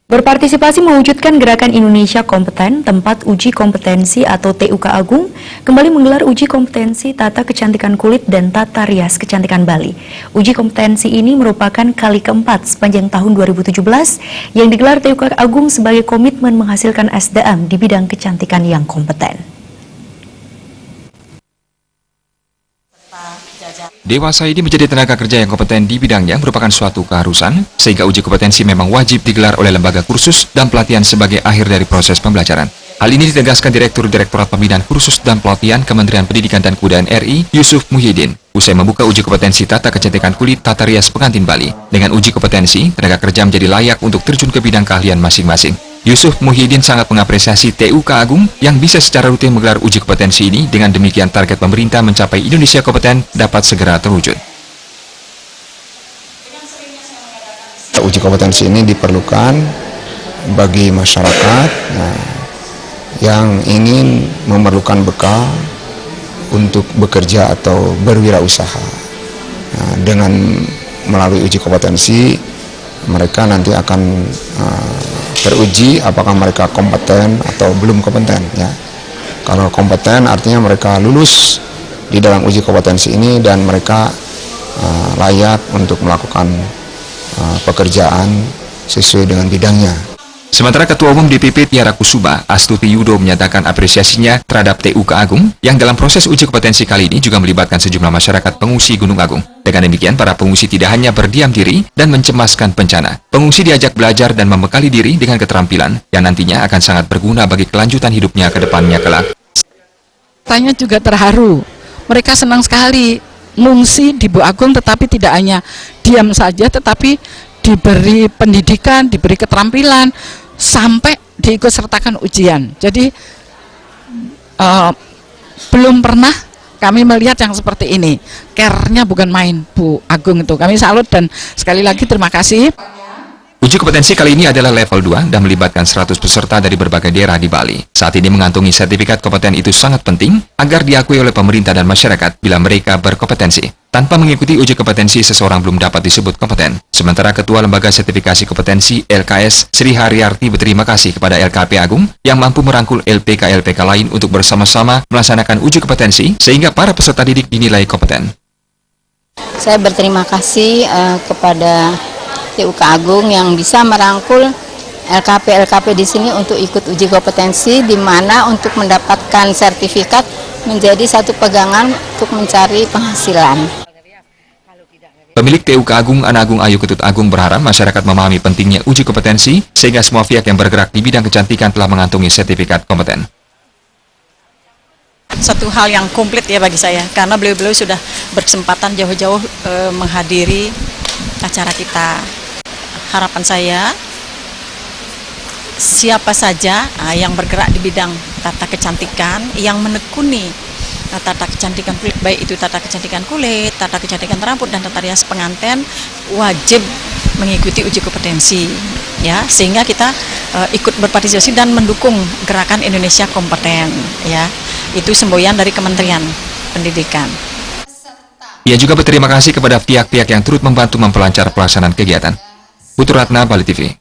Berpartisipasi mewujudkan Gerakan Indonesia Kompeten, tempat uji kompetensi atau TUK Agung kembali menggelar uji kompetensi tata kecantikan kulit dan tata rias kecantikan Bali. Uji kompetensi ini merupakan kali keempat sepanjang tahun 2017 yang digelar TUK Agung sebagai komitmen menghasilkan SDM di bidang kecantikan yang kompeten. Dewasa ini menjadi tenaga kerja yang kompeten di bidangnya merupakan suatu keharusan, sehingga uji kompetensi memang wajib digelar oleh lembaga kursus dan pelatihan sebagai akhir dari proses pembelajaran. Hal ini ditegaskan Direktur Direktorat Pembinaan Kursus dan Pelatihan Kementerian Pendidikan dan Kebudayaan RI, Yusuf Muhyiddin, usai membuka uji kompetensi tata kecantikan kulit tata rias pengantin Bali. Dengan uji kompetensi, tenaga kerja menjadi layak untuk terjun ke bidang keahlian masing-masing. Yusuf Muhyiddin sangat mengapresiasi TUK Agung yang bisa secara rutin menggelar uji kompetensi ini, dengan demikian target pemerintah mencapai Indonesia kompeten dapat segera terwujud. Uji kompetensi ini diperlukan bagi masyarakat yang ingin memerlukan bekal untuk bekerja atau berwirausaha. Dengan melalui uji kompetensi, mereka nanti akan teruji apakah mereka kompeten atau belum kompeten. Ya. Kalau kompeten artinya mereka lulus di dalam uji kompetensi ini dan mereka layak untuk melakukan pekerjaan sesuai dengan bidangnya. Sementara Ketua Umum DPP Tiara Kusuma, Astuti Yudo, menyatakan apresiasinya terhadap TUK Agung yang dalam proses uji kompetensi kali ini juga melibatkan sejumlah masyarakat pengungsi Gunung Agung. Dengan demikian, para pengungsi tidak hanya berdiam diri dan mencemaskan bencana. Pengungsi diajak belajar dan membekali diri dengan keterampilan yang nantinya akan sangat berguna bagi kelanjutan hidupnya ke depannya kelak. Tanya juga terharu. Mereka senang sekali mengungsi di Bu Agung, tetapi tidak hanya diam saja, tetapi diberi pendidikan, diberi keterampilan, sampai diikutsertakan ujian. Jadi belum pernah kami melihat yang seperti ini. Care-nya bukan main, Bu Agung itu. Kami salut dan sekali lagi terima kasih. Uji kompetensi kali ini adalah level 2 dan melibatkan 100 peserta dari berbagai daerah di Bali. Saat ini mengantongi sertifikat kompeten itu sangat penting agar diakui oleh pemerintah dan masyarakat bila mereka berkompetensi. Tanpa mengikuti uji kompetensi, seseorang belum dapat disebut kompeten. Sementara Ketua Lembaga Sertifikasi Kompetensi LKS, Sri Haryarti, berterima kasih kepada LKP Agung yang mampu merangkul LPK-LPK lain untuk bersama-sama melaksanakan uji kompetensi sehingga para peserta didik dinilai kompeten. Saya berterima kasih kepada TUK Agung yang bisa merangkul LKP di sini untuk ikut uji kompetensi, di mana untuk mendapatkan sertifikat menjadi satu pegangan untuk mencari penghasilan. Pemilik TUK Agung, Ana Agung Ayu Ketut Agung, berharap masyarakat memahami pentingnya uji kompetensi sehingga semua pihak yang bergerak di bidang kecantikan telah mengantongi sertifikat kompeten. Satu hal yang komplit ya bagi saya, karena beliau-beliau sudah berkesempatan jauh-jauh menghadiri acara kita. Harapan saya, siapa saja yang bergerak di bidang tata kecantikan, yang menekuni tata kecantikan kulit, baik itu tata kecantikan kulit, tata kecantikan rambut, dan tata rias pengantin, wajib mengikuti uji kompetensi, ya, sehingga kita ikut berpartisipasi dan mendukung Gerakan Indonesia Kompeten, ya. Itu semboyan dari Kementerian Pendidikan. Ia juga berterima kasih kepada pihak-pihak yang turut membantu memperlancar pelaksanaan kegiatan. Putu Ratna, Bali TV.